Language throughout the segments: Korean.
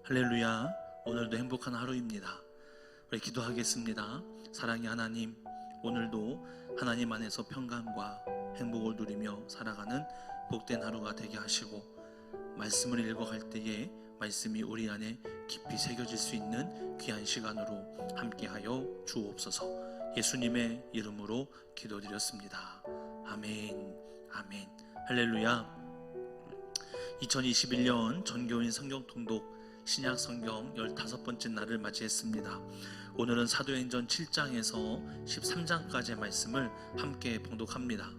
할렐루야. 오늘도 행복한 하루입니다. 우리 기도하겠습니다. 사랑의 하나님, 오늘도 하나님 안에서 평강과 행복을 누리며 살아가는 복된 하루가 되게 하시고, 말씀을 읽어갈 때에 말씀이 우리 안에 깊이 새겨질 수 있는 귀한 시간으로 함께하여 주옵소서. 예수님의 이름으로 기도드렸습니다. 아멘. 아멘. 할렐루야. 2021년 전교인 성경통독 신약 성경 15번째 날을 맞이했습니다. 오늘은 사도행전 7장에서 13장까지의 말씀을 함께 봉독합니다.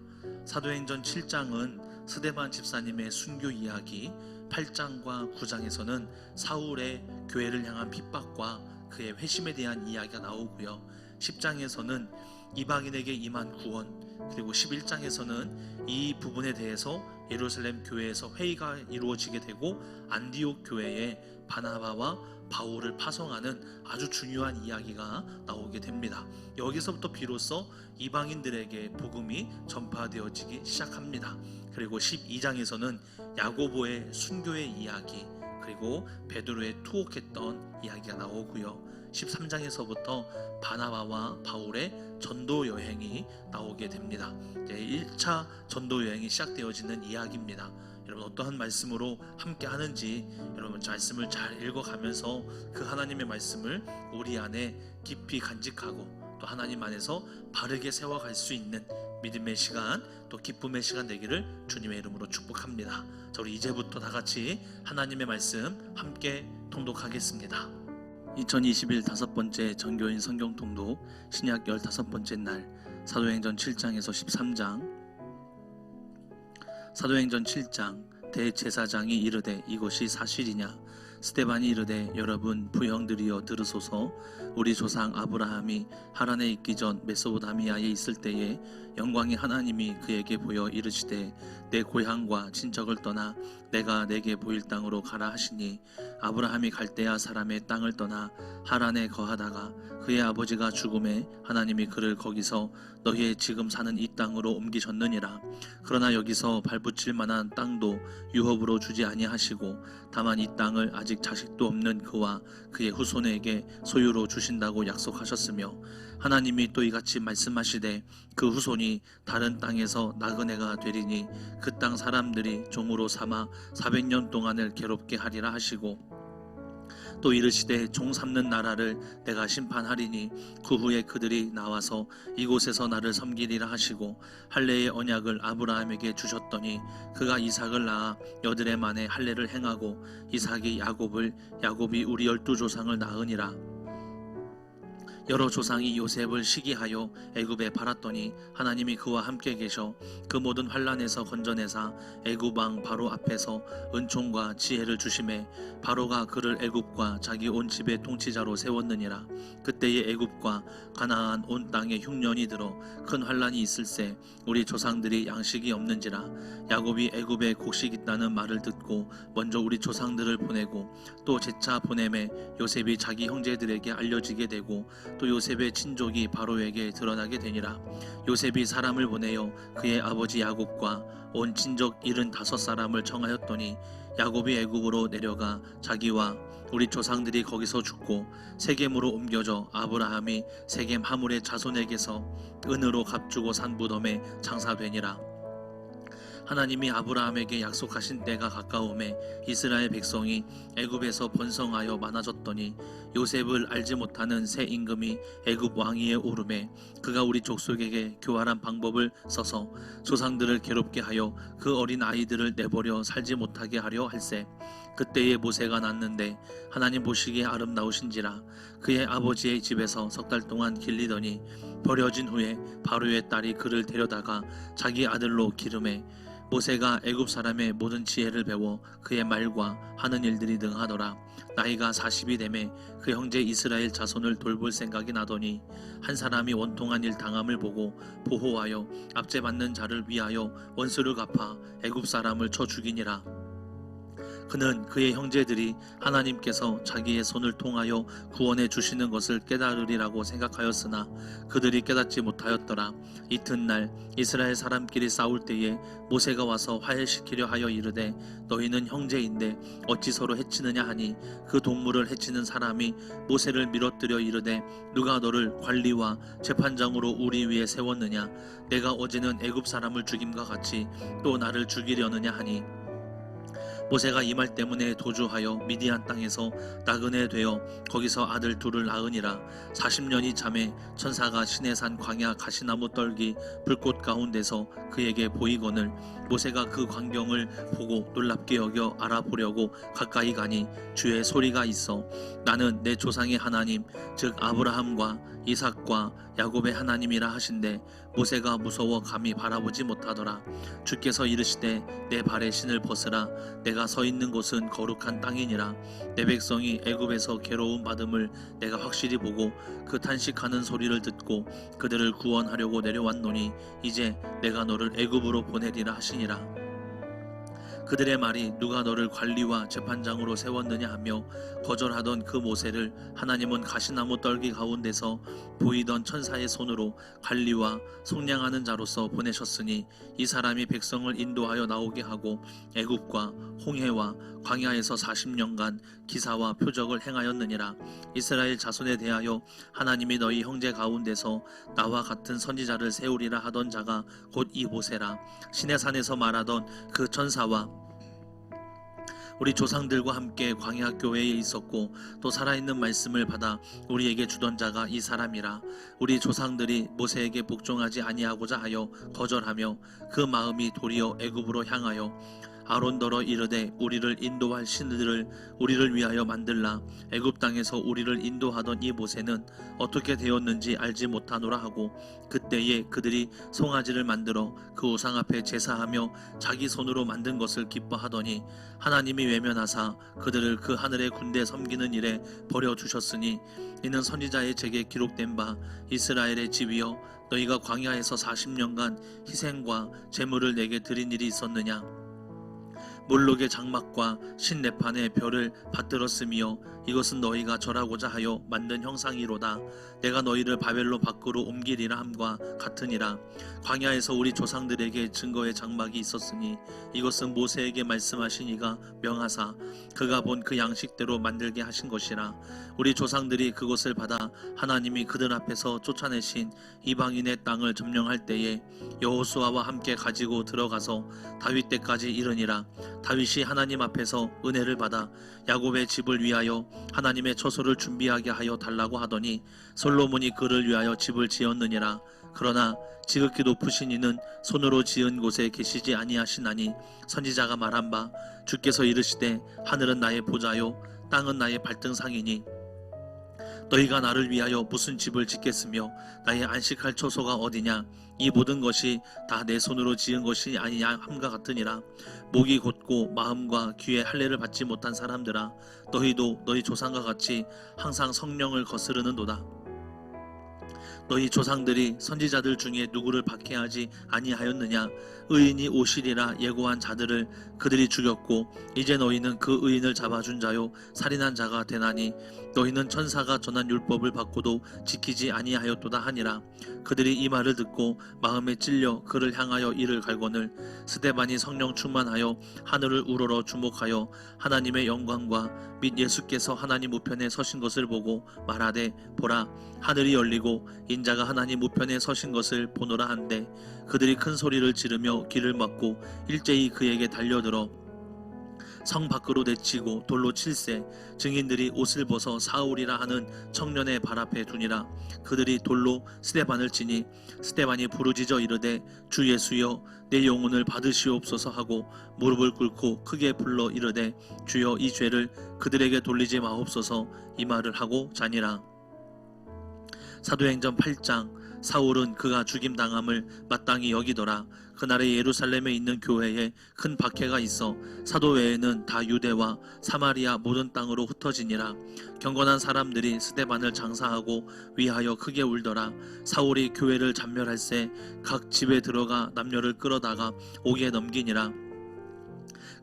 사도행전 7장은 스데반 집사님의 순교 이야기, 8장과 9장에서는 사울의 교회를 향한 핍박과 그의 회심에 대한 이야기가 나오고요, 10장에서는 이방인에게 임한 구원, 그리고 11장에서는 이 부분에 대해서 예루살렘 교회에서 회의가 이루어지게 되고 안디옥 교회에 바나바와 바울을 파송하는 아주 중요한 이야기가 나오게 됩니다. 여기서부터 비로소 이방인들에게 복음이 전파되어지기 시작합니다. 그리고 12장에서는 야고보의 순교의 이야기, 그리고 베드로의 투옥했던 이야기가 나오고요, 13장에서부터 바나바와 바울의 전도 여행이 나오게 됩니다. 1차 전도 여행이 시작되어지는 이야기입니다. 여러분, 어떠한 말씀으로 함께 하는지 여러분 말씀을 잘 읽어가면서 그 하나님의 말씀을 우리 안에 깊이 간직하고 또 하나님 안에서 바르게 세워갈 수 있는 믿음의 시간, 또 기쁨의 시간 되기를 주님의 이름으로 축복합니다. 자, 우리 이제부터 다 같이 하나님의 말씀 함께 통독하겠습니다. 2021 5번째 전교인 성경 통독 신약 15번째 날, 사도행전 7장에서 13장. 사도행전 7장. 대제사장이 이르되 이것이 사실이냐? 스데반이 이르되 여러분 부형들이여 들으소서. 우리 조상 아브라함이 하란에 있기 전 메소포타미아에 있을 때에 영광의 하나님이 그에게 보여 이르시되 내 고향과 친척을 떠나 내가 내게 보일 땅으로 가라 하시니, 아브라함이 갈대아 사람의 땅을 떠나 하란에 거하다가 그의 아버지가 죽음에 하나님이 그를 거기서 너희의 지금 사는 이 땅으로 옮기셨느니라. 그러나 여기서 발붙일 만한 땅도 유업으로 주지 아니하시고 다만 이 땅을 아직 자식도 없는 그와 그의 후손에게 소유로 주신다고 약속하셨으며, 하나님이 또 이같이 말씀하시되 그 후손이 다른 땅에서 나그네가 되리니 그 땅 사람들이 종으로 삼아 400년 동안을 괴롭게 하리라 하시고, 또 이르시되 종 삼는 나라를 내가 심판하리니 그 후에 그들이 나와서 이곳에서 나를 섬기리라 하시고, 할례의 언약을 아브라함에게 주셨더니 그가 이삭을 낳아 여드레 만에 할례를 행하고 이삭이 야곱을, 야곱이 우리 12조상을 낳으니라. 여러 조상이 요셉을 시기하여 애굽에 팔았더니 하나님이 그와 함께 계셔 그 모든 환난에서 건져내사 애굽 왕 바로 앞에서 은총과 지혜를 주심에 바로가 그를 애굽과 자기 온 집의 통치자로 세웠느니라. 그때의 애굽과 가나안 온 땅에 흉년이 들어 큰 환난이 있을세 우리 조상들이 양식이 없는지라. 야곱이 애굽에 곡식 있다는 말을 듣고 먼저 우리 조상들을 보내고 또 제차 보냄에 요셉이 자기 형제들에게 알려지게 되고 또 요셉의 친족이 바로에게 드러나게 되니라. 요셉이 사람을 보내어 그의 아버지 야곱과 온 친족 75사람을 청하였더니 야곱이 애굽으로 내려가 자기와 우리 조상들이 거기서 죽고 세겜으로 옮겨져 아브라함이 세겜 하물의 자손에게서 은으로 값주고 산 무덤에 장사되니라. 하나님이 아브라함에게 약속하신 때가 가까움에 이스라엘 백성이 애굽에서 번성하여 많아졌더니 요셉을 알지 못하는 새 임금이 애굽 왕위에 오르매 그가 우리 족속에게 교활한 방법을 써서 조상들을 괴롭게 하여 그 어린 아이들을 내버려 살지 못하게 하려 할세. 그때에 모세가 낳는데 하나님 보시기에 아름다우신지라. 그의 아버지의 집에서 3달 동안 길리더니 버려진 후에 바로의 딸이 그를 데려다가 자기 아들로 기르매 모세가 애굽 사람의 모든 지혜를 배워 그의 말과 하는 일들이 능하더라. 나이가 40이 되매 그 형제 이스라엘 자손을 돌볼 생각이 나더니 한 사람이 원통한 일 당함을 보고 보호하여 압제받는 자를 위하여 원수를 갚아 애굽 사람을 쳐 죽이니라. 그는 그의 형제들이 하나님께서 자기의 손을 통하여 구원해 주시는 것을 깨달으리라고 생각하였으나 그들이 깨닫지 못하였더라. 이튿날 이스라엘 사람끼리 싸울 때에 모세가 와서 화해시키려 하여 이르되 너희는 형제인데 어찌 서로 해치느냐 하니 그 동물을 해치는 사람이 모세를 밀어뜨려 이르되 누가 너를 관리와 재판장으로 우리 위에 세웠느냐 내가 어제는 애굽 사람을 죽임과 같이 또 나를 죽이려느냐 하니 모세가 이 말 때문에 도주하여 미디안 땅에서 나그네 되어 거기서 아들 둘을 낳으니라. 40년이 잠에 천사가 시내산 광야 가시나무 떨기 불꽃 가운데서 그에게 보이거늘 모세가 그 광경을 보고 놀랍게 여겨 알아보려고 가까이 가니 주의 소리가 있어 나는 내 조상의 하나님 즉 아브라함과 이삭과 야곱의 하나님이라 하신대 모세가 무서워 감히 바라보지 못하더라. 주께서 이르시되 내 발에 신을 벗으라 내가 서 있는 곳은 거룩한 땅이니라. 내 백성이 애굽에서 괴로움 받음을 내가 확실히 보고 그 탄식하는 소리를 듣고 그들을 구원하려고 내려왔노니 이제 내가 너를 애굽으로 보내리라 하시니라. 그들의 말이 누가 너를 관리와 재판장으로 세웠느냐 하며 거절하던 그 모세를 하나님은 가시나무 떨기 가운데서 보이던 천사의 손으로 관리와 속량하는 자로서 보내셨으니 이 사람이 백성을 인도하여 나오게 하고 애굽과 홍해와 광야에서 40년간 기사와 표적을 행하였느니라. 이스라엘 자손에 대하여 하나님이 너희 형제 가운데서 나와 같은 선지자를 세우리라 하던 자가 곧 이 모세라. 시내산에서 말하던 그 천사와 우리 조상들과 함께 광야 교회에 있었고 또 살아있는 말씀을 받아 우리에게 주던 자가 이 사람이라. 우리 조상들이 모세에게 복종하지 아니하고자 하여 거절하며 그 마음이 도리어 애굽으로 향하여 아론더러 이르되 우리를 인도할 신들을 우리를 위하여 만들라. 애굽 땅에서 우리를 인도하던 이 모세는 어떻게 되었는지 알지 못하노라 하고 그때에 그들이 송아지를 만들어 그 우상 앞에 제사하며 자기 손으로 만든 것을 기뻐하더니 하나님이 외면하사 그들을 그 하늘의 군대 섬기는 일에 버려주셨으니 이는 선지자의 책에 기록된 바 이스라엘의 집이여 너희가 광야에서 40년간 희생과 제물을 내게 드린 일이 있었느냐. 몰록의 장막과 신레판의 별을 받들었으며 이것은 너희가 절하고자 하여 만든 형상이로다. 내가 너희를 바벨론 밖으로 옮기리라 함과 같으니라. 광야에서 우리 조상들에게 증거의 장막이 있었으니 이것은 모세에게 말씀하신 이가 명하사 그가 본 그 양식대로 만들게 하신 것이라. 우리 조상들이 그것을 받아 하나님이 그들 앞에서 쫓아내신 이방인의 땅을 점령할 때에 여호수아와 함께 가지고 들어가서 다윗 때까지 이르니라. 다윗이 하나님 앞에서 은혜를 받아 야곱의 집을 위하여 하나님의 처소를 준비하게 하여 달라고 하더니 솔로몬이 그를 위하여 집을 지었느니라. 그러나 지극히 높으신 이는 손으로 지은 곳에 계시지 아니하시나니 선지자가 말한 바 주께서 이르시되 하늘은 나의 보좌요 땅은 나의 발등상이니 너희가 나를 위하여 무슨 집을 짓겠으며 나의 안식할 처소가 어디냐. 이 모든 것이 다 내 손으로 지은 것이 아니냐 함과 같으니라. 목이 곧고 마음과 귀에 할례를 받지 못한 사람들아 너희도 너희 조상과 같이 항상 성령을 거스르는도다. 너희 조상들이 선지자들 중에 누구를 박해하지 아니하였느냐. 의인이 오시리라 예고한 자들을 그들이 죽였고 이제 너희는 그 의인을 잡아준 자요 살인한 자가 되나니 너희는 천사가 전한 율법을 받고도 지키지 아니하였도다 하니라. 그들이 이 말을 듣고 마음에 찔려 그를 향하여 이를 갈거늘 스데반이 성령 충만하여 하늘을 우러러 주목하여 하나님의 영광과 및 예수께서 하나님 우편에 서신 것을 보고 말하되 보라 하늘이 열리고 인자가 하나님 우편에 서신 것을 보노라 한데 그들이 큰 소리를 지르며 길을 막고 일제히 그에게 달려들어 성 밖으로 내치고 돌로 칠세. 증인들이 옷을 벗어 사울이라 하는 청년의 발 앞에 두니라. 그들이 돌로 스데반을 치니 스데반이 부르짖어 이르되 주 예수여 내 영혼을 받으시옵소서 하고 무릎을 꿇고 크게 불러 이르되 주여 이 죄를 그들에게 돌리지 마옵소서 이 말을 하고 자니라. 사도행전 8장. 사울은 그가 죽임당함을 마땅히 여기더라. 그날에 예루살렘에 있는 교회에 큰 박해가 있어 사도 외에는 다 유대와 사마리아 모든 땅으로 흩어지니라. 경건한 사람들이 스데반을 장사하고 위하여 크게 울더라. 사울이 교회를 잔멸할새 각 집에 들어가 남녀를 끌어다가 옥에 넘기니라.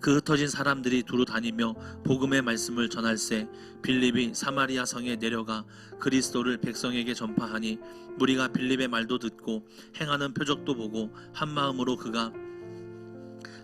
그 흩어진 사람들이 두루 다니며 복음의 말씀을 전할세 빌립이 사마리아 성에 내려가 그리스도를 백성에게 전파하니 무리가 빌립의 말도 듣고 행하는 표적도 보고 한 마음으로 그가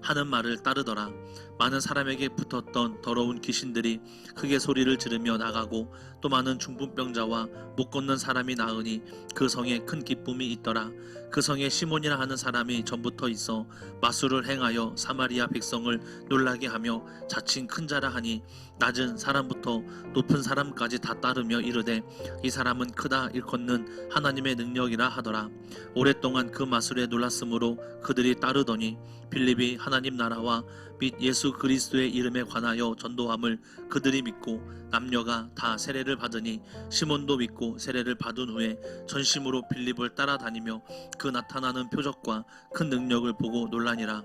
하는 말을 따르더라. 많은 사람에게 붙었던 더러운 귀신들이 크게 소리를 지르며 나가고 또 많은 중풍병자와 못 걷는 사람이 나으니 그 성에 큰 기쁨이 있더라. 그 성에 시몬이라 하는 사람이 전부터 있어 마술을 행하여 사마리아 백성을 놀라게 하며 자칭 큰 자라 하니 낮은 사람부터 높은 사람까지 다 따르며 이르되 이 사람은 크다 일컫는 하나님의 능력이라 하더라. 오랫동안 그 마술에 놀랐으므로 그들이 따르더니 빌립이 하나님 나라와 및 예수 그리스도의 이름에 관하여 전도함을 그들이 믿고 남녀가 다 세례를 받으니 시몬도 믿고 세례를 받은 후에 전심으로 빌립을 따라다니며 그 나타나는 표적과 큰 능력을 보고 놀라니라.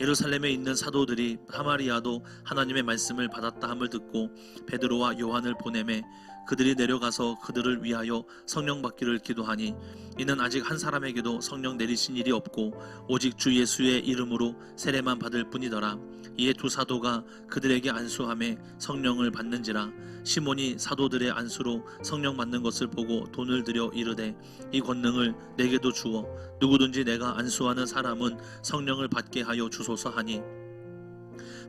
예루살렘에 있는 사도들이 사마리아도 하나님의 말씀을 받았다 함을 듣고 베드로와 요한을 보내매 그들이 내려가서 그들을 위하여 성령 받기를 기도하니 이는 아직 한 사람에게도 성령 내리신 일이 없고 오직 주 예수의 이름으로 세례만 받을 뿐이더라. 이에 두 사도가 그들에게 안수하며 성령을 받는지라. 시몬이 사도들의 안수로 성령 받는 것을 보고 돈을 들여 이르되 이 권능을 내게도 주어 누구든지 내가 안수하는 사람은 성령을 받게 하여 주소서 하니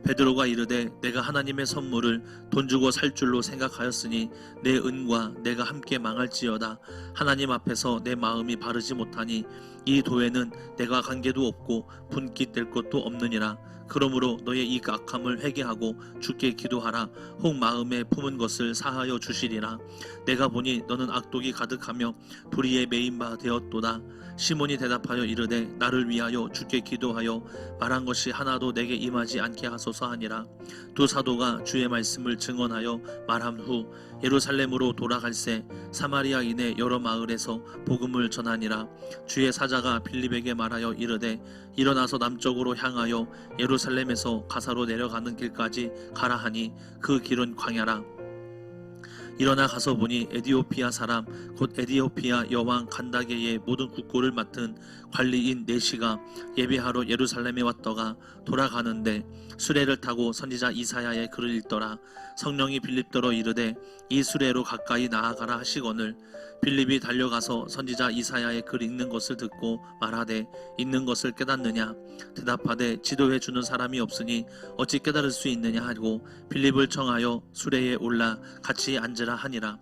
베드로가 이르되 내가 하나님의 선물을 돈 주고 살 줄로 생각하였으니 내 은과 내가 함께 망할지어다. 하나님 앞에서 내 마음이 바르지 못하니 이 도에는 내가 관계도 없고 분깃될 것도 없느니라. 그러므로 너의 이 악함을 회개하고 주께 기도하라. 혹 마음에 품은 것을 사하여 주시리라. 내가 보니 너는 악독이 가득하며 불의에 매인 바 되었도다. 시몬이 대답하여 이르되 나를 위하여 주께 기도하여 말한 것이 하나도 내게 임하지 않게 하소서 하니라. 두 사도가 주의 말씀을 증언하여 말한 후 예루살렘으로 돌아갈새 사마리아인의 여러 마을에서 복음을 전하니라. 주의 사자가 빌립에게 말하여 이르되 일어나서 남쪽으로 향하여 예루살렘에서 가사로 내려가는 길까지 가라 하니 그 길은 광야라. 일어나 가서 보니 에디오피아 사람 곧 에디오피아 여왕 간다게의 모든 국고를 맡은 관리인 네시가 예배하러 예루살렘에 왔더가 돌아가는데 수레를 타고 선지자 이사야의 글을 읽더라. 성령이 빌립더러 이르되 이 수레로 가까이 나아가라 하시거늘 빌립이 달려가서 선지자 이사야의 글 읽는 것을 듣고 말하되 읽는 것을 깨닫느냐. 대답하되 지도해 주는 사람이 없으니 어찌 깨달을 수 있느냐 하고 빌립을 청하여 수레에 올라 같이 앉으라 하니라.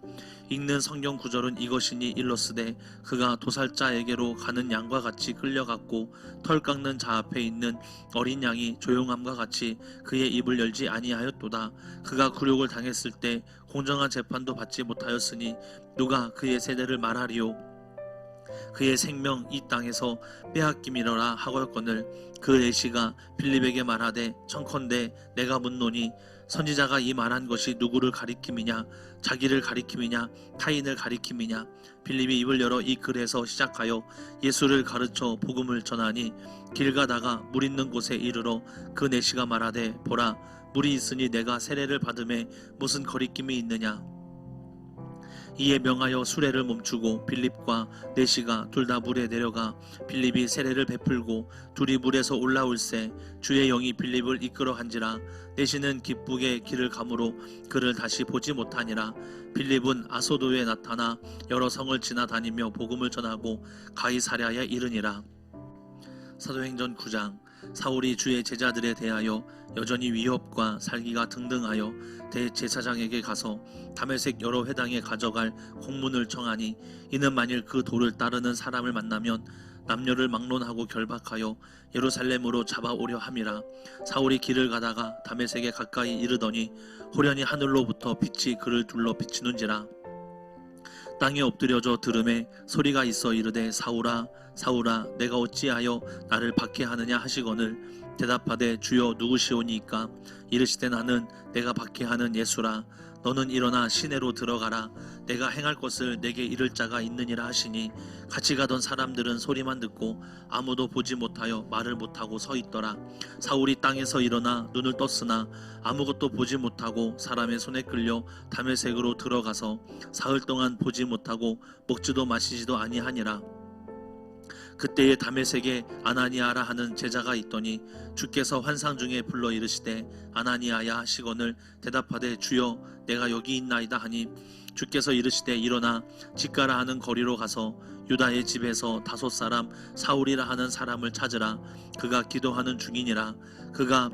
읽는 성경 구절은 이것이니 일러스되 그가 도살자에게로 가는 양과 같이 끌려갔고 털 깎는 자 앞에 있는 어린 양이 조용함과 같이 그의 입을 열지 아니하였도다. 그가 굴욕을 당했을 때 공정한 재판도 받지 못하였으니 누가 그의 세대를 말하리요. 그의 생명 이 땅에서 빼앗김이러라 하였거늘 그 내시가 빌립에게 말하되 청컨대 내가 묻노니 선지자가 이 말한 것이 누구를 가리킴이냐 자기를 가리킴이냐 타인을 가리킴이냐. 빌립이 입을 열어 이 글에서 시작하여 예수를 가르쳐 복음을 전하니 길 가다가 물 있는 곳에 이르러 그 내시가 말하되 보라 물이 있으니 내가 세례를 받음에 무슨 거리낌이 있느냐. 이에 명하여 수레를 멈추고 빌립과 네시가 둘 다 물에 내려가 빌립이 세례를 베풀고 둘이 물에서 올라올새 주의 영이 빌립을 이끌어 간지라. 네시는 기쁘게 길을 가므로 그를 다시 보지 못하니라. 빌립은 아소도에 나타나 여러 성을 지나다니며 복음을 전하고 가이사랴에 이르니라. 사도행전 9장. 사울이 주의 제자들에 대하여 여전히 위협과 살기가 등등하여 대제사장에게 가서 다메섹 여러 회당에 가져갈 공문을 청하니 이는 만일 그 도를 따르는 사람을 만나면 남녀를 막론하고 결박하여 예루살렘으로 잡아오려 함이라. 사울이 길을 가다가 다메섹에 가까이 이르더니 호련히 하늘로부터 빛이 그를 둘러 비치는지라. 땅에 엎드려져 들음에 소리가 있어 이르되 사울아 사울아 내가 어찌하여 나를 박해하느냐 하시거늘 대답하되 주여 누구시오니이까. 이르시되 나는 내가 박해하는 예수라. 너는 일어나 시내로 들어가라. 내가 행할 것을 내게 이를 자가 있느니라 하시니 같이 가던 사람들은 소리만 듣고 아무도 보지 못하여 말을 못하고 서 있더라. 사울이 땅에서 일어나 눈을 떴으나 아무것도 보지 못하고 사람의 손에 끌려 다메섹으로 들어가서 사흘 동안 보지 못하고 먹지도 마시지도 아니하니라. 그때에 다메섹에 아나니아라 하는 제자가 있더니 주께서 환상 중에 불러 이르시되 아나니아야 하시거늘 대답하되 주여 내가 여기 있나이다 하니 주께서 이르시되 일어나 직가라 하는 거리로 가서 유다의 집에서 5사람 사울이라 하는 사람을 찾으라. 그가 기도하는 중이니라. 그가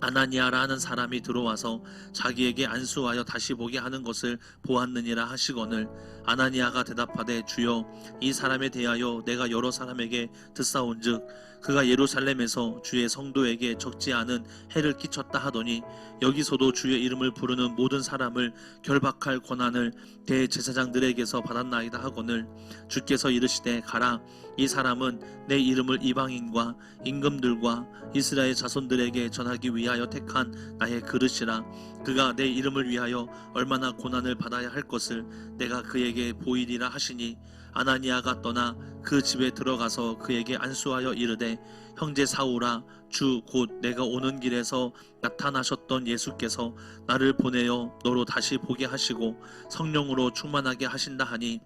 아나니아라 하는 사람이 들어와서 자기에게 안수하여 다시 보게 하는 것을 보았느니라 하시거늘 아나니아가 대답하되 주여 이 사람에 대하여 내가 여러 사람에게 듣사온즉 그가 예루살렘에서 주의 성도에게 적지 않은 해를 끼쳤다 하더니 여기서도 주의 이름을 부르는 모든 사람을 결박할 권한을 대제사장들에게서 받았나이다 하거늘 주께서 이르시되 가라. 이 사람은 내 이름을 이방인과 임금들과 이스라엘 자손들에게 전하기 위하여 택한 나의 그릇이라. 그가 내 이름을 위하여 얼마나 고난을 받아야 할 것을 내가 그에게 보이리라 하시니 아나니아가 떠나 그 집에 들어가서 그에게 안수하여 이르되 형제 사울아 주 곧 내가 오는 길에서 나타나셨던 예수께서 나를 보내어 너로 다시 보게 하시고 성령으로 충만하게 하신다 하니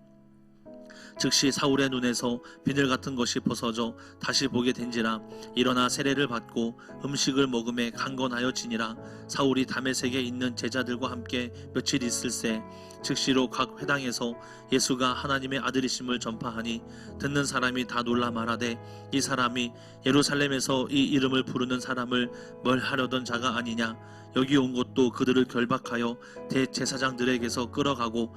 즉시 사울의 눈에서 비늘 같은 것이 벗어져 다시 보게 된지라. 일어나 세례를 받고 음식을 먹음에 강건하여 지니라. 사울이 다메섹에 있는 제자들과 함께 며칠 있을새 즉시로 각 회당에서 예수가 하나님의 아들이심을 전파하니 듣는 사람이 다 놀라 말하되 이 사람이 예루살렘에서 이 이름을 부르는 사람을 멸하려던 자가 아니냐. 여기 온 것도 그들을 결박하여 대제사장들에게서 끌어가고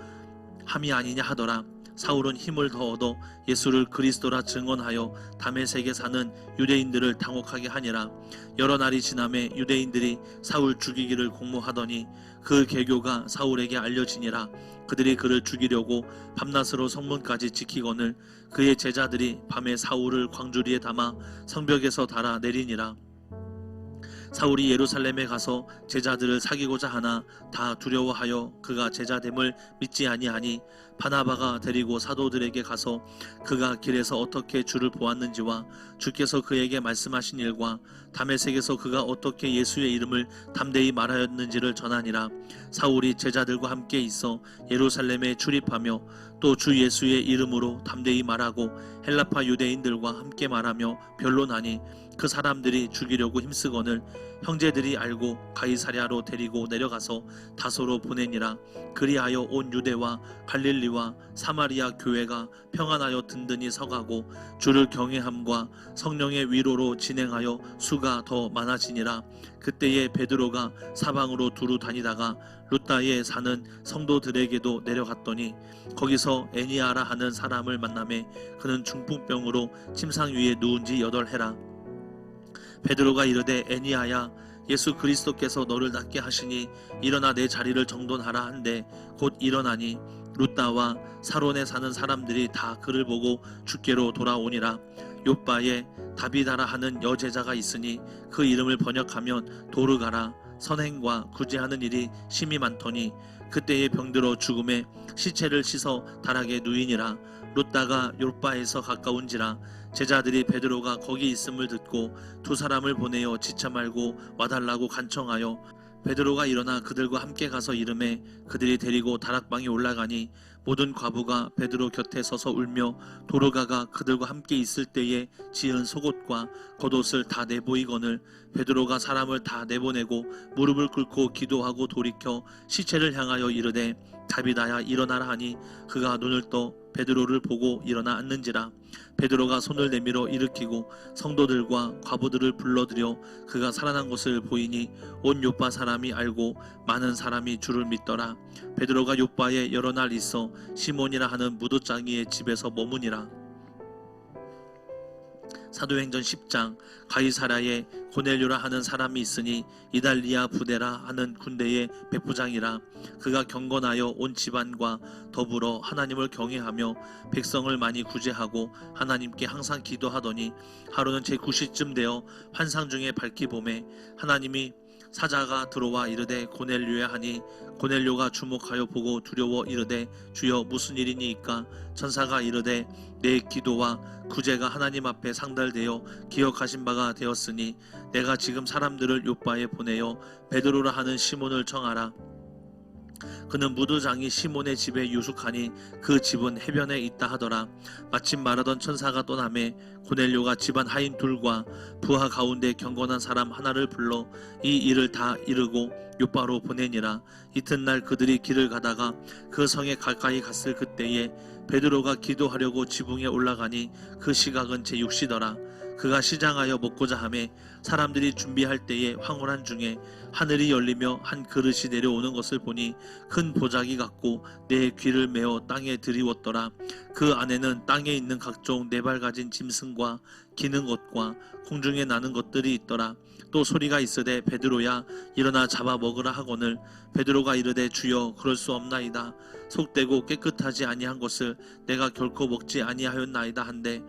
함이 아니냐 하더라. 사울은 힘을 더 얻어 예수를 그리스도라 증언하여 다메섹에 사는 유대인들을 당혹하게 하니라. 여러 날이 지남에 유대인들이 사울 죽이기를 공모하더니 그 계교가 사울에게 알려지니라. 그들이 그를 죽이려고 밤낮으로 성문까지 지키거늘 그의 제자들이 밤에 사울을 광주리에 담아 성벽에서 달아 내리니라. 사울이 예루살렘에 가서 제자들을 사귀고자 하나 다 두려워하여 그가 제자됨을 믿지 아니하니 바나바가 데리고 사도들에게 가서 그가 길에서 어떻게 주를 보았는지와 주께서 그에게 말씀하신 일과 다메섹에서 그가 어떻게 예수의 이름을 담대히 말하였는지를 전하니라. 사울이 제자들과 함께 있어 예루살렘에 출입하며 또 주 예수의 이름으로 담대히 말하고 헬라파 유대인들과 함께 말하며 변론하니 그 사람들이 죽이려고 힘쓰거늘 형제들이 알고 가이사랴로 데리고 내려가서 다소로 보내니라. 그리하여 온 유대와 갈릴리와 사마리아 교회가 평안하여 든든히 서가고 주를 경외함과 성령의 위로로 진행하여 수가 더 많아지니라. 그때에 베드로가 사방으로 두루 다니다가 루다에 사는 성도들에게도 내려갔더니 거기서 애니아라 하는 사람을 만나매 그는 중풍병으로 침상 위에 누운 지 8해라. 베드로가 이르되 애니아야 예수 그리스도께서 너를 낫게 하시니 일어나 내 자리를 정돈하라 한데 곧 일어나니 루다와 사론에 사는 사람들이 다 그를 보고 주께로 돌아오니라. 욥바에 다비다라 하는 여제자가 있으니 그 이름을 번역하면 도르가라. 선행과 구제하는 일이 심히 많더니 그때에 병들어 죽음에 시체를 씻어 다락에 누이니라. 루다가 욥바에서 가까운지라. 제자들이 베드로가 거기 있음을 듣고 2사람을 보내어 지체 말고 와달라고 간청하여 베드로가 일어나 그들과 함께 가서 이르매 그들이 데리고 다락방에 올라가니 모든 과부가 베드로 곁에 서서 울며 도르가가 그들과 함께 있을 때에 지은 속옷과 겉옷을 다 내보이거늘 베드로가 사람을 다 내보내고 무릎을 꿇고 기도하고 돌이켜 시체를 향하여 이르되 다비다야 일어나라 하니 그가 눈을 떠 베드로를 보고 일어나 앉는지라. 베드로가 손을 내밀어 일으키고 성도들과 과부들을 불러들여 그가 살아난 것을 보이니 온 욥바 사람이 알고 많은 사람이 주를 믿더라. 베드로가 욥바에 여러 날 있어 시몬이라 하는 무도장이의 집에서 머무니라. 사도행전 10장 가이사랴에 고넬료라 하는 사람이 있으니 이달리아 부대라 하는 군대의 백부장이라. 그가 경건하여 온 집안과 더불어 하나님을 경외하며 백성을 많이 구제하고 하나님께 항상 기도하더니 하루는 제9시쯤 되어 환상 중에 밝기 봄에 하나님이 사자가 들어와 이르되 고넬료야 하니 고넬료가 주목하여 보고 두려워 이르되 주여 무슨 일이니이까. 천사가 이르되 내 기도와 구제가 하나님 앞에 상달되어 기억하신 바가 되었으니 내가 지금 사람들을 욥바에 보내어 베드로라 하는 시몬을 청하라. 그는 무두장이 시몬의 집에 유숙하니 그 집은 해변에 있다 하더라. 마침 말하던 천사가 떠나매 고넬료가 집안 하인 둘과 부하 가운데 경건한 사람 하나를 불러 이 일을 다 이르고 요바로 보내니라. 이튿날 그들이 길을 가다가 그 성에 가까이 갔을 그때에 베드로가 기도하려고 지붕에 올라가니 그 시각은 제6시더라. 그가 시장하여 먹고자 하매 사람들이 준비할 때에 황홀한 중에 하늘이 열리며 한 그릇이 내려오는 것을 보니 큰 보자기 같고 내 귀를 메어 땅에 들이웠더라. 그 안에는 땅에 있는 각종 네 발 가진 짐승과 기는 것과 공중에 나는 것들이 있더라. 또 소리가 있으되 베드로야 일어나 잡아 먹으라 하거늘 베드로가 이르되 주여 그럴 수 없나이다. 속되고 깨끗하지 아니한 것을 내가 결코 먹지 아니하였나이다 한데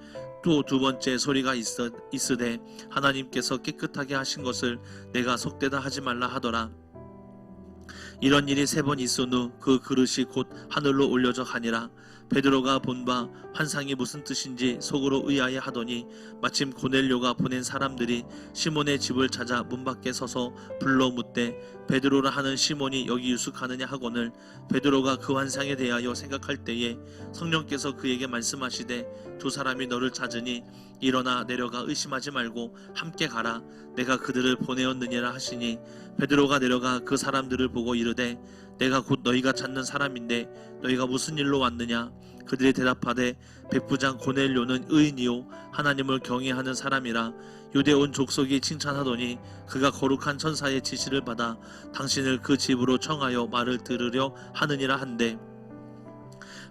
또 두 번째 소리가 있으되 하나님께서 깨끗하게 하신 것을 내가 속되다 하지 말라 하더라. 이런 일이 3번 있은 후 그 그릇이 곧 하늘로 올려져 가니라. 베드로가 본 바 환상이 무슨 뜻인지 속으로 의아해 하더니 마침 고넬료가 보낸 사람들이 시몬의 집을 찾아 문 밖에 서서 불러 묻되 베드로라 하는 시몬이 여기 유숙하느냐 하거늘 베드로가 그 환상에 대하여 생각할 때에 성령께서 그에게 말씀하시되 두 사람이 너를 찾으니 일어나 내려가 의심하지 말고 함께 가라. 내가 그들을 보내었느니라 하시니 베드로가 내려가 그 사람들을 보고 이르되 내가 곧 너희가 찾는 사람인데 너희가 무슨 일로 왔느냐. 그들이 대답하되 백부장 고넬료는 의인이요 하나님을 경외하는 사람이라. 유대 온 족속이 칭찬하더니 그가 거룩한 천사의 지시를 받아 당신을 그 집으로 청하여 말을 들으려 하느니라 한데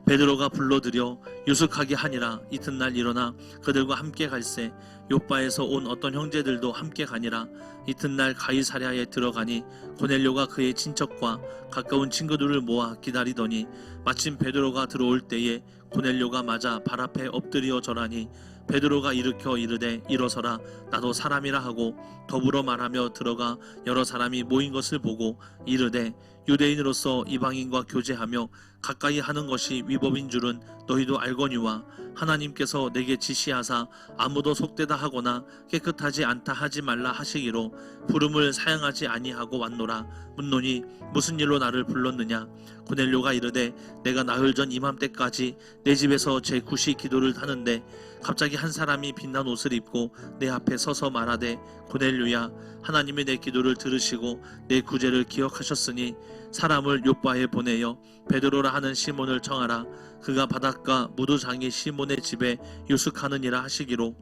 베드로가 불러들여 유숙하게 하니라. 이튿날 일어나 그들과 함께 갈새 요바에서 온 어떤 형제들도 함께 가니라. 이튿날 가이사랴에 들어가니 고넬료가 그의 친척과 가까운 친구들을 모아 기다리더니 마침 베드로가 들어올 때에 고넬료가 맞아 발 앞에 엎드려 절하니 베드로가 일으켜 이르되 일어서라 나도 사람이라 하고 더불어 말하며 들어가 여러 사람이 모인 것을 보고 이르되 유대인으로서 이방인과 교제하며 가까이 하는 것이 위법인 줄은 너희도 알거니와 하나님께서 내게 지시하사 아무도 속되다 하거나 깨끗하지 않다 하지 말라 하시기로 부름을 사양하지 아니하고 왔노라. 묻노니 무슨 일로 나를 불렀느냐. 고넬료가 이르되 내가 나흘 전 이맘때까지 내 집에서 제 구시 기도를 하는데 갑자기 한 사람이 빛난 옷을 입고 내 앞에 서서 말하되 고넬료야 하나님이 내 기도를 들으시고 내 구제를 기억하셨으니 사람을 요바에 보내어 베드로라 하는 시몬을 청하라. 그가 바닷가 무두장이 시몬의 집에 유숙하느니라 하시기로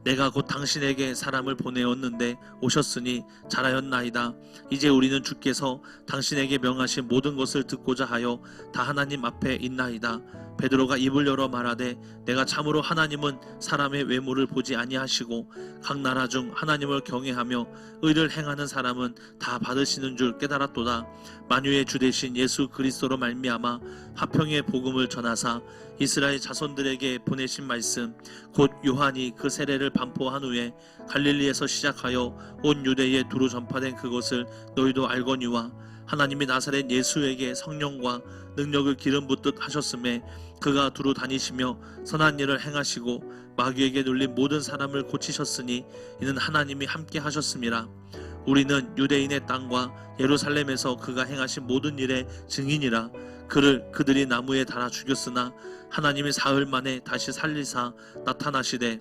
내가 곧 당신에게 사람을 보내었는데 오셨으니 잘하였나이다. 이제 우리는 주께서 당신에게 명하신 모든 것을 듣고자 하여 다 하나님 앞에 있나이다. 베드로가 입을 열어 말하되 내가 참으로 하나님은 사람의 외모를 보지 아니하시고 각 나라 중 하나님을 경외하며 의를 행하는 사람은 다 받으시는 줄 깨달았도다. 만유의 주 되신 예수 그리스도로 말미암아 화평의 복음을 전하사 이스라엘 자손들에게 보내신 말씀 곧 요한이 그 세례를 반포한 후에 갈릴리에서 시작하여 온 유대에 두루 전파된 그것을 너희도 알거니와 하나님이 나사렛 예수에게 성령과 능력을 기름 붓듯 하셨음에 그가 두루 다니시며 선한 일을 행하시고 마귀에게 눌린 모든 사람을 고치셨으니 이는 하나님이 함께 하셨음이라. 우리는 유대인의 땅과 예루살렘에서 그가 행하신 모든 일의 증인이라. 그들이 나무에 달아 죽였으나 하나님이 사흘 만에 다시 살리사 나타나시되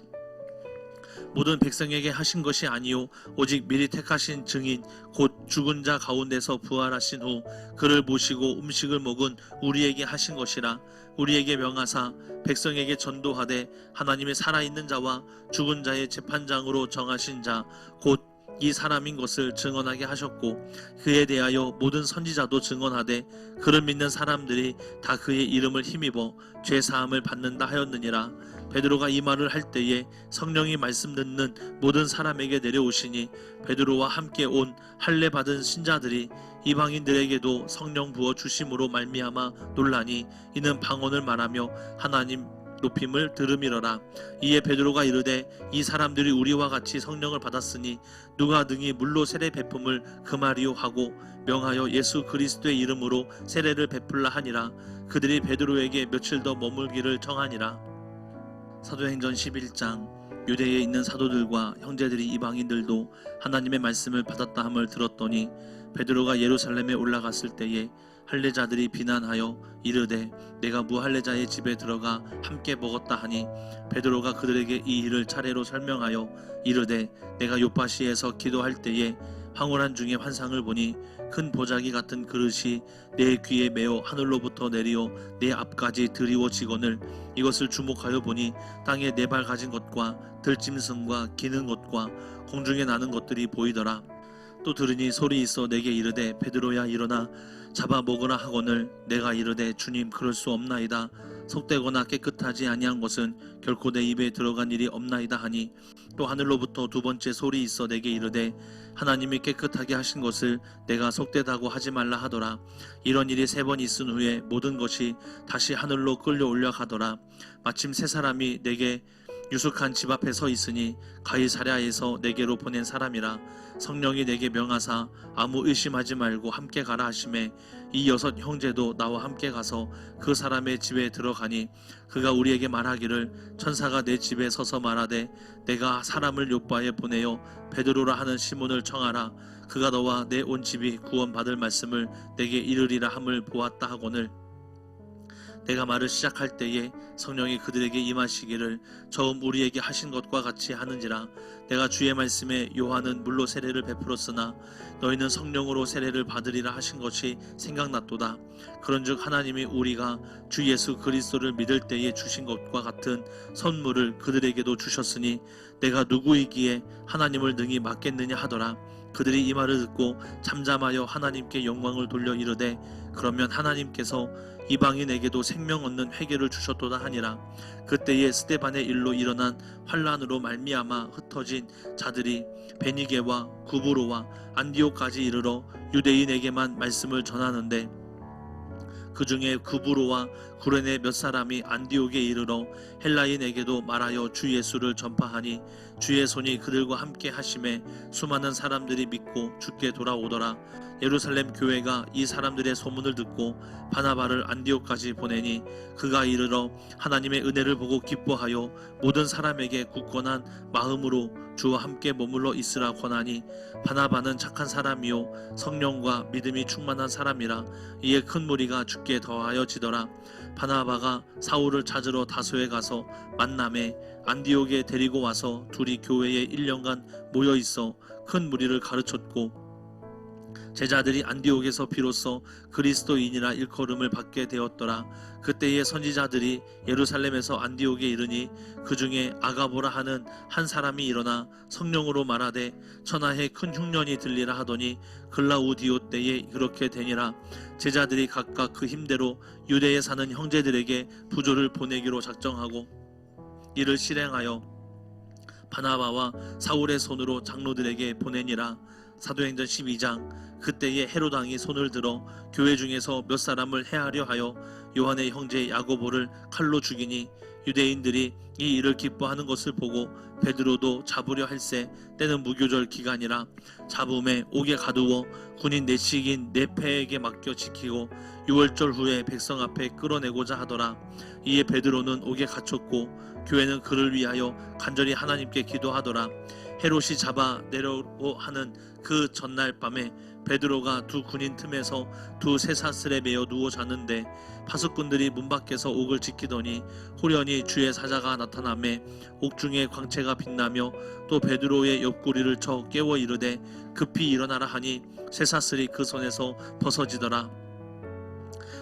모든 백성에게 하신 것이 아니요 오직 미리 택하신 증인 곧 죽은 자 가운데서 부활하신 후 그를 모시고 음식을 먹은 우리에게 하신 것이라. 우리에게 명하사 백성에게 전도하되 하나님의 살아있는 자와 죽은 자의 재판장으로 정하신 자 곧 이 사람인 것을 증언하게 하셨고 그에 대하여 모든 선지자도 증언하되 그를 믿는 사람들이 다 그의 이름을 힘입어 죄사함을 받는다 하였느니라. 베드로가 이 말을 할 때에 성령이 말씀 듣는 모든 사람에게 내려오시니 베드로와 함께 온 할례 받은 신자들이 이방인들에게도 성령 부어 주심으로 말미암아 놀라니 이는 방언을 말하며 하나님 높임을 들음이러라. 이에 베드로가 이르되 이 사람들이 우리와 같이 성령을 받았으니 누가 능히 물로 세례 베품을 금하리요 하고 명하여 예수 그리스도의 이름으로 세례를 베풀라 하니라. 그들이 베드로에게 며칠 더 머물기를 청하니라. 사도행전 11장. 유대에 있는 사도들과 형제들이 이방인들도 하나님의 말씀을 받았다 함을 들었더니 베드로가 예루살렘에 올라갔을 때에 할례자들이 비난하여 이르되 내가 무할례자의 집에 들어가 함께 먹었다 하니 베드로가 그들에게 이 일을 차례로 설명하여 이르되 내가 요파시에서 기도할 때에 황홀한 중에 환상을 보니 큰 보자기 같은 그릇이 내 귀에 매어 하늘로부터 내리어 내 앞까지 드리워지거늘 이것을 주목하여 보니 땅에 네 발 가진 것과 들짐승과 기는 것과 공중에 나는 것들이 보이더라. 또 들으니 소리 있어 내게 이르되 베드로야 일어나 잡아 먹으라 하거늘 내가 이르되 주님 그럴 수 없나이다. 속되거나 깨끗하지 아니한 것은 결코 내 입에 들어간 일이 없나이다 하니 또 하늘로부터 두 번째 소리 있어 내게 이르되 하나님이 깨끗하게 하신 것을 내가 속되다고 하지 말라 하더라. 이런 일이 3번 있은 후에 모든 것이 다시 하늘로 끌려 올라가더라. 마침 세 사람이 내게 유숙한 집 앞에 서 있으니 가이사랴에서 내게로 보낸 사람이라. 성령이 내게 명하사 아무 의심하지 말고 함께 가라 하시매 이 6 형제도 나와 함께 가서 그 사람의 집에 들어가니 그가 우리에게 말하기를 천사가 내 집에 서서 말하되 내가 사람을 요바에 보내어 베드로라 하는 시몬을 청하라. 그가 너와 내 온 집이 구원받을 말씀을 내게 이르리라 함을 보았다 하거늘 내가 말을 시작할 때에 성령이 그들에게 임하시기를 처음 우리에게 하신 것과 같이 하는지라. 내가 주의 말씀에 요한은 물로 세례를 베풀었으나 너희는 성령으로 세례를 받으리라 하신 것이 생각났도다. 그런즉 하나님이 우리가 주 예수 그리스도를 믿을 때에 주신 것과 같은 선물을 그들에게도 주셨으니 내가 누구이기에 하나님을 능히 맡겠느냐 하더라. 그들이 이 말을 듣고 잠잠하여 하나님께 영광을 돌려 이르되 그러면 하나님께서 이방인에게도 생명 얻는 회개를 주셨도다 하니라. 그때에 스데반의 일로 일어난 환란으로 말미암아 흩어진 자들이 베니게와 구브로와 안디옥까지 이르러 유대인에게만 말씀을 전하는데 그 중에 구브로와 구레네 몇 사람이 안디옥에 이르러 헬라인에게도 말하여 주 예수를 전파하니 주의 손이 그들과 함께 하심에 수많은 사람들이 믿고 주께 돌아오더라. 예루살렘 교회가 이 사람들의 소문을 듣고 바나바를 안디옥까지 보내니 그가 이르러 하나님의 은혜를 보고 기뻐하여 모든 사람에게 굳건한 마음으로 주와 함께 머물러 있으라 권하니 바나바는 착한 사람이요 성령과 믿음이 충만한 사람이라. 이에 큰 무리가 주께 더하여 지더라. 바나바가 사울을 찾으러 다소에 가서 만남에 안디옥에 데리고 와서 둘이 교회에 1년간 모여 있어 큰 무리를 가르쳤고 제자들이 안디옥에서 비로소 그리스도인이라 일컬음을 받게 되었더라. 그때의 선지자들이 예루살렘에서 안디옥에 이르니 그 중에 아가보라 하는 한 사람이 일어나 성령으로 말하되 천하에 큰 흉년이 들리라 하더니 글라우디오 때에 그렇게 되니라. 제자들이 각각 그 힘대로 유대에 사는 형제들에게 부조를 보내기로 작정하고 이를 실행하여 바나바와 사울의 손으로 장로들에게 보내니라. 사도행전 12장. 그때에 헤롯 왕이 손을 들어 교회 중에서 몇 사람을 해하려 하여 요한의 형제 야고보를 칼로 죽이니 유대인들이 이 일을 기뻐하는 것을 보고 베드로도 잡으려 할세 때는 무교절 기간이라. 잡음에 옥에 가두어 군인 내식인 네페에게 맡겨 지키고 6월절 후에 백성 앞에 끌어내고자 하더라. 이에 베드로는 옥에 갇혔고 교회는 그를 위하여 간절히 하나님께 기도하더라. 헤롯이 잡아 내려고 하는 그 전날 밤에 베드로가 두 군인 틈에서 두 쇠사슬에 매어 누워 자는데 파수꾼들이 문 밖에서 옥을 지키더니 호련히 주의 사자가 나타나매 옥중에 광채가 빛나며 또 베드로의 옆구리를 쳐 깨워 이르되 급히 일어나라 하니 쇠사슬이 그 손에서 벗어지더라.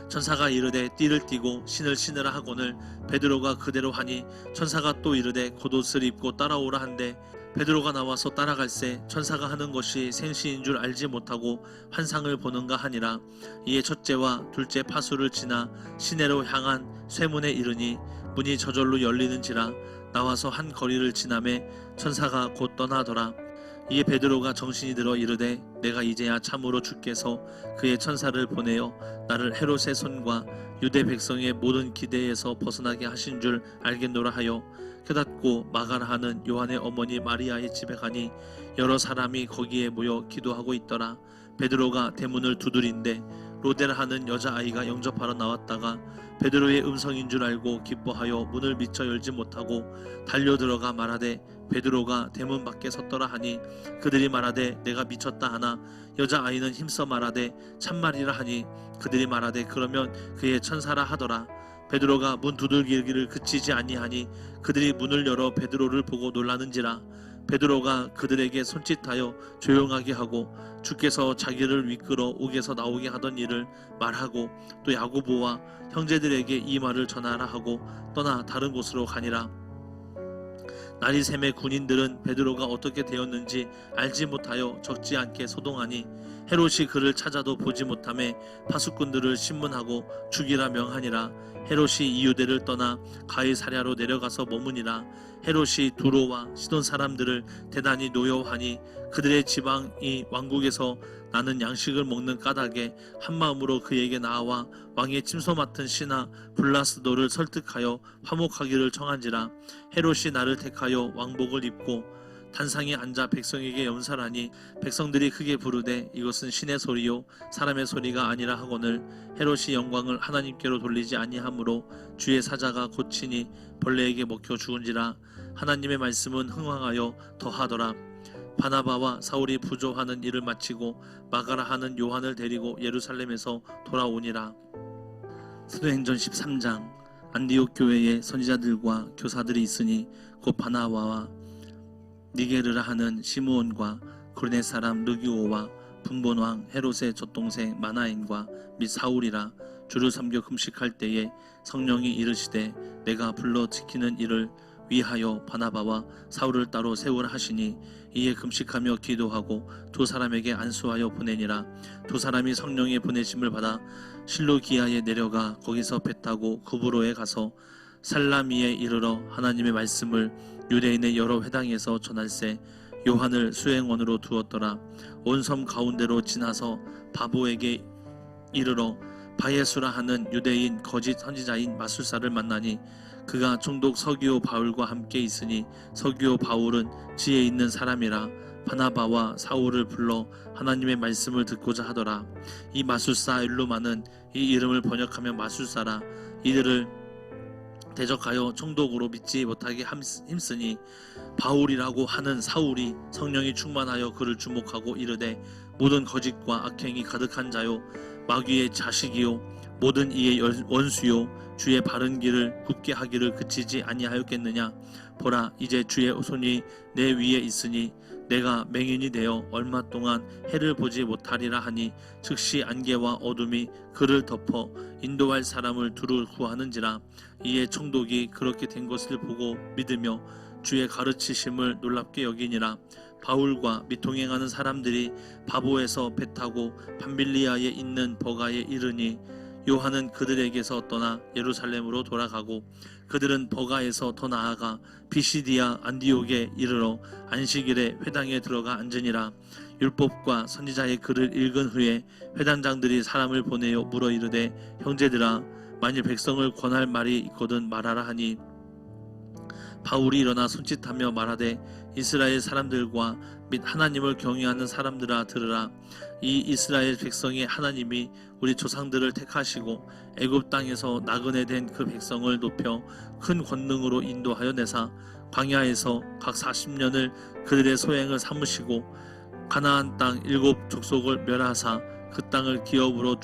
천사가 이르되 띠를 띠고 신을 신으라 하거늘 베드로가 그대로 하니 천사가 또 이르되 겉옷을 입고 따라오라 한데 베드로가 나와서 따라갈새 천사가 하는 것이 생시인 줄 알지 못하고 환상을 보는가 하니라. 이에 첫째와 둘째 파수를 지나 시내로 향한 쇠문에 이르니 문이 저절로 열리는지라. 나와서 한 거리를 지나매 천사가 곧 떠나더라. 이에 베드로가 정신이 들어 이르되 내가 이제야 참으로 주께서 그의 천사를 보내어 나를 헤롯의 손과 유대 백성의 모든 기대에서 벗어나게 하신 줄 알겠노라 하여 깨닫고 마가라 하는 요한의 어머니 마리아의 집에 가니 여러 사람이 거기에 모여 기도하고 있더라. 베드로가 대문을 두드린데 로데라 하는 여자아이가 영접하러 나왔다가 베드로의 음성인 줄 알고 기뻐하여 문을 미처 열지 못하고 달려들어가 말하되 베드로가 대문 밖에 섰더라 하니 그들이 말하되 내가 미쳤다 하나 여자아이는 힘써 말하되 참말이라 하니 그들이 말하되 그러면 그의 천사라 하더라. 베드로가 문 두들기기를 그치지 아니하니 그들이 문을 열어 베드로를 보고 놀라는지라. 베드로가 그들에게 손짓하여 조용하게 하고 주께서 자기를 이끌어 옥에서 나오게 하던 일을 말하고 또 야고보와 형제들에게 이 말을 전하라 하고 떠나 다른 곳으로 가니라. 날이 새매 군인들은 베드로가 어떻게 되었는지 알지 못하여 적지 않게 소동하니 헤롯이 그를 찾아도 보지 못하매 파수꾼들을 신문하고 죽이라 명하니라. 헤롯이 이유대를 떠나 가이사랴로 내려가서 머무니라. 헤롯이 두로와 시돈 사람들을 대단히 노여워하니 그들의 지방이 왕국에서 나는 양식을 먹는 까닭에 한마음으로 그에게 나아와 왕의 침소 맡은 신하 블라스도를 설득하여 화목하기를 청한지라. 헤롯이 나를 택하여 왕복을 입고 단상에 앉아 백성에게 연설하니 백성들이 크게 부르되 이것은 신의 소리요 사람의 소리가 아니라 하거늘 헤롯이 영광을 하나님께로 돌리지 아니하므로 주의 사자가 고치니 벌레에게 먹혀 죽은지라. 하나님의 말씀은 흥황하여 더하더라. 바나바와 사울이 부조하는 일을 마치고 마가라 하는 요한을 데리고 예루살렘에서 돌아오니라. 사도행전 13장. 안디옥 교회에 선지자들과 교사들이 있으니 곧 바나바와 니게르라 하는 시므온과 구레네 사람 르기오와 분본왕 헤롯의 젖동생 마나엔과 및 사울이라. 주를 섬겨 금식할 때에 성령이 이르시되 내가 불러 지키는 일을 위하여 바나바와 사울을 따로 세우라 하시니 이에 금식하며 기도하고 두 사람에게 안수하여 보내니라. 두 사람이 성령의 보내심을 받아 실로기아에 내려가 거기서 배 타고 구브로에 가서 살라미에 이르러 하나님의 말씀을 유대인의 여러 회당에서 전할세 요한을 수행원으로 두었더라. 온 섬 가운데로 지나서 바보에게 이르러 바예수라 하는 유대인 거짓 선지자인 마술사를 만나니 그가 총독 서기오 바울과 함께 있으니 서기오 바울은 지혜 있는 사람이라. 바나바와 사울을 불러 하나님의 말씀을 듣고자 하더라. 이 마술사 일루마는 이 이름을 번역하며 마술사라. 이들을 대적하여 총독으로 믿지 못하게 힘쓰니 바울이라고 하는 사울이 성령이 충만하여 그를 주목하고 이르되 모든 거짓과 악행이 가득한 자요 마귀의 자식이요 모든 이의 원수요 주의 바른 길을 굽게 하기를 그치지 아니하였겠느냐. 보라 이제 주의 손이 내 위에 있으니 내가 맹인이 되어 얼마 동안 해를 보지 못하리라 하니 즉시 안개와 어둠이 그를 덮어 인도할 사람을 두루 구하는지라. 이에 총독이 그렇게 된 것을 보고 믿으며 주의 가르치심을 놀랍게 여기니라. 바울과 및 동행하는 사람들이 바보에서 배 타고 밤빌리아에 있는 버가에 이르니 요한은 그들에게서 떠나 예루살렘으로 돌아가고 그들은 버가에서 더 나아가 비시디아 안디옥에 이르러 안식일에 회당에 들어가 앉으니라. 율법과 선지자의 글을 읽은 후에 회당장들이 사람을 보내어 물어 이르되 형제들아 만일 백성을 권할 말이 있거든 말하라 하니 바울이 일어나 손짓하며 말하되 이스라엘 사람들과 및 하나님을 경외하는 사람들아 들으라. 이 이스라엘 백성의 하나님이 우리 조상들을 택하시고 애굽 땅에서 나그네 된 그 백성을 높여 큰 권능으로 인도하여 내사 광야에서 각 40년을 그들의 소행을 삼으시고 가나안 땅 7 족속을 멸하사 그 땅을 기업으로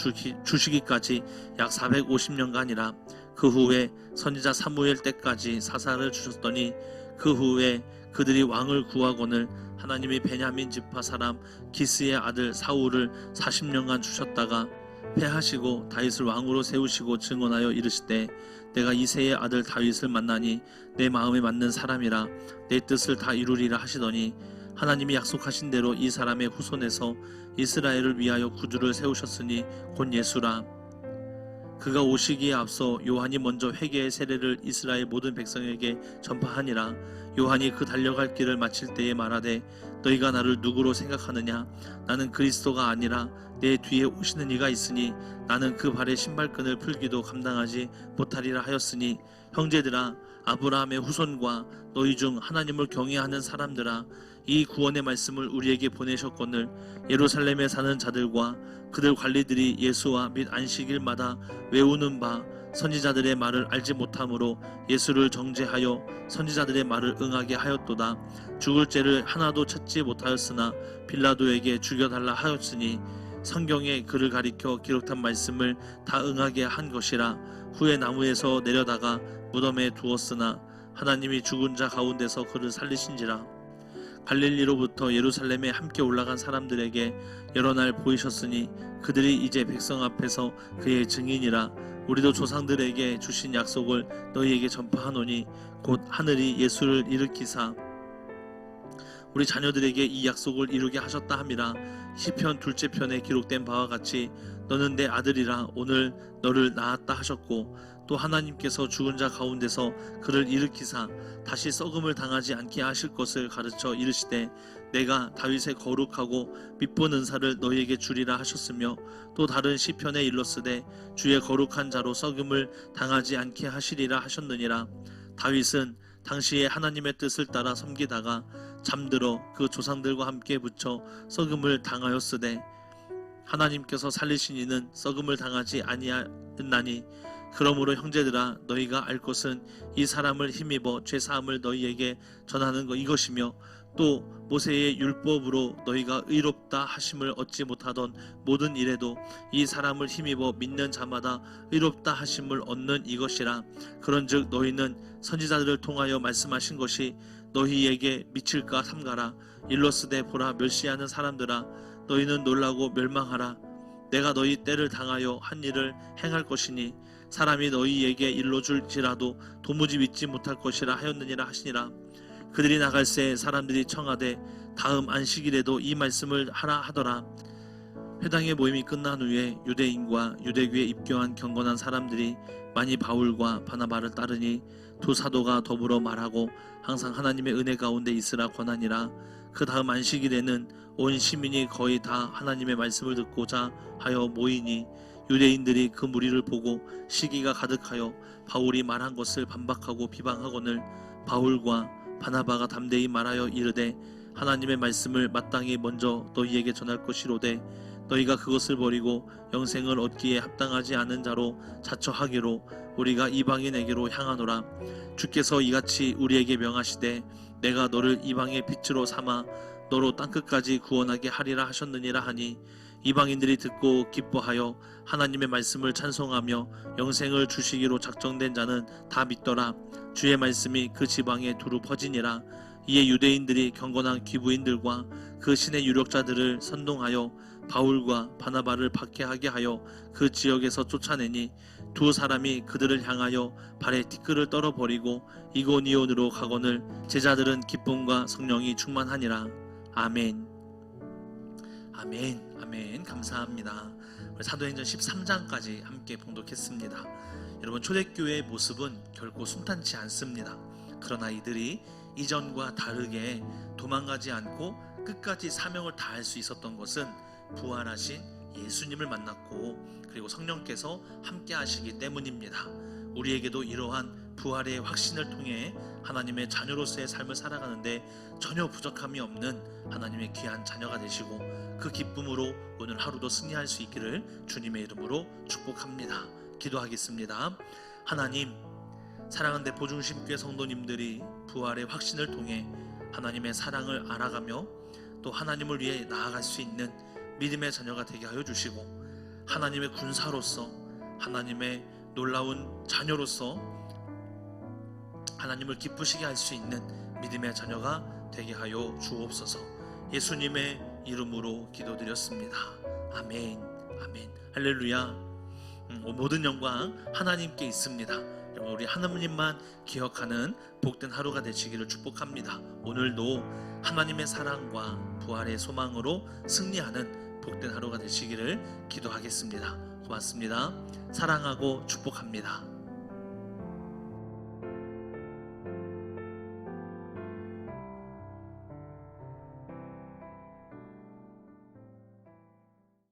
주시기까지 약 450년간이라. 그 후에 선지자 사무엘 때까지 사사를 주셨더니 그 후에 그들이 왕을 구하거늘 하나님이 베냐민 지파 사람 기스의 아들 사울을 40년간 주셨다가 패하시고 다윗을 왕으로 세우시고 증언하여 이르시되 내가 이새의 아들 다윗을 만나니 내 마음에 맞는 사람이라 내 뜻을 다 이루리라 하시더니 하나님이 약속하신 대로 이 사람의 후손에서 이스라엘을 위하여 구주를 세우셨으니 곧 예수라. 그가 오시기에 앞서 요한이 먼저 회개의 세례를 이스라엘 모든 백성에게 전파하니라. 요한이 그 달려갈 길을 마칠 때에 말하되 너희가 나를 누구로 생각하느냐. 나는 그리스도가 아니라 내 뒤에 오시는 이가 있으니 나는 그 발의 신발끈을 풀기도 감당하지 못하리라 하였으니 형제들아 아브라함의 후손과 너희 중 하나님을 경외하는 사람들아, 이 구원의 말씀을 우리에게 보내셨거늘 예루살렘에 사는 자들과 그들 관리들이 예수와 및 안식일마다 외우는 바 선지자들의 말을 알지 못함으로 예수를 정죄하여 선지자들의 말을 응하게 하였도다. 죽을 죄를 하나도 찾지 못하였으나 빌라도에게 죽여달라 하였으니 성경에 그를 가리켜 기록한 말씀을 다 응하게 한 것이라. 후에 나무에서 내려다가 무덤에 두었으나 하나님이 죽은 자 가운데서 그를 살리신지라. 갈릴리로부터 예루살렘에 함께 올라간 사람들에게 여러 날 보이셨으니 그들이 이제 백성 앞에서 그의 증인이라. 우리도 조상들에게 주신 약속을 너희에게 전파하노니 곧 하늘이 예수를 일으키사 우리 자녀들에게 이 약속을 이루게 하셨다 함이라. 시편 둘째 편에 기록된 바와 같이 너는 내 아들이라 오늘 너를 낳았다 하셨고, 또 하나님께서 죽은 자 가운데서 그를 일으키사 다시 썩음을 당하지 않게 하실 것을 가르쳐 이르시되 내가 다윗의 거룩하고 밑본 은사를 너희에게 주리라 하셨으며, 또 다른 시편에 일렀으되 주의 거룩한 자로 썩음을 당하지 않게 하시리라 하셨느니라. 다윗은 당시에 하나님의 뜻을 따라 섬기다가 잠들어 그 조상들과 함께 붙여 썩음을 당하였으되 하나님께서 살리신 이는 썩음을 당하지 아니하였나니, 그러므로 형제들아 너희가 알 것은 이 사람을 힘입어 죄사함을 너희에게 전하는 것 이것이며, 또 모세의 율법으로 너희가 의롭다 하심을 얻지 못하던 모든 일에도 이 사람을 힘입어 믿는 자마다 의롭다 하심을 얻는 이것이라. 그런즉 너희는 선지자들을 통하여 말씀하신 것이 너희에게 미칠까 삼가라. 일러스되 보라, 멸시하는 사람들아 너희는 놀라고 멸망하라. 내가 너희 때를 당하여 한 일을 행할 것이니 사람이 너희에게 일러줄지라도 도무지 믿지 못할 것이라 하였느니라 하시니라. 그들이 나갈새 사람들이 청하되 다음 안식일에도 이 말씀을 하라 하더라. 회당의 모임이 끝난 후에 유대인과 유대교에 입교한 경건한 사람들이 많이 바울과 바나바를 따르니 두 사도가 더불어 말하고 항상 하나님의 은혜 가운데 있으라 권하니라. 그 다음 안식일에는 온 시민이 거의 다 하나님의 말씀을 듣고자 하여 모이니 유대인들이 그 무리를 보고 시기가 가득하여 바울이 말한 것을 반박하고 비방하거늘 바울과 바나바가 담대히 말하여 이르되 하나님의 말씀을 마땅히 먼저 너희에게 전할 것이로되 너희가 그것을 버리고 영생을 얻기에 합당하지 않은 자로 자처하기로 우리가 이방인에게로 향하노라. 주께서 이같이 우리에게 명하시되 내가 너를 이방의 빛으로 삼아 너로 땅끝까지 구원하게 하리라 하셨느니라 하니, 이방인들이 듣고 기뻐하여 하나님의 말씀을 찬송하며 영생을 주시기로 작정된 자는 다 믿더라. 주의 말씀이 그 지방에 두루 퍼지니라. 이에 유대인들이 경건한 귀부인들과 그 신의 유력자들을 선동하여 바울과 바나바를 박해하게 하여 그 지역에서 쫓아내니 두 사람이 그들을 향하여 발에 티끌을 떨어버리고 이고니온으로 가거늘 제자들은 기쁨과 성령이 충만하니라. 아멘. 아멘. 아멘. 감사합니다. 우리 사도행전 13장까지 함께 봉독했습니다. 여러분, 초대교회의 모습은 결코 순탄치 않습니다. 그러나 이들이 이전과 다르게 도망가지 않고 끝까지 사명을 다할 수 있었던 것은 부활하신 예수님을 만났고 그리고 성령께서 함께 하시기 때문입니다. 우리에게도 이러한 부활의 확신을 통해 하나님의 자녀로서의 삶을 살아가는데 전혀 부족함이 없는 하나님의 귀한 자녀가 되시고 그 기쁨으로 오늘 하루도 승리할 수 있기를 주님의 이름으로 축복합니다. 기도하겠습니다. 하나님, 사랑하는 대포중심교회 성도님들이 부활의 확신을 통해 하나님의 사랑을 알아가며 또 하나님을 위해 나아갈 수 있는 믿음의 자녀가 되게 하여 주시고, 하나님의 군사로서 하나님의 놀라운 자녀로서 하나님을 기쁘시게 할 수 있는 믿음의 자녀가 되게 하여 주옵소서. 예수님의 이름으로 기도드렸습니다. 아멘. 아멘. 할렐루야. 모든 영광 하나님께 있습니다. 우리 하나님만 기억하는 복된 하루가 되시기를 축복합니다. 오늘도 하나님의 사랑과 부활의 소망으로 승리하는 복된 하루가 되시기를 기도하겠습니다. 고맙습니다. 사랑하고 축복합니다.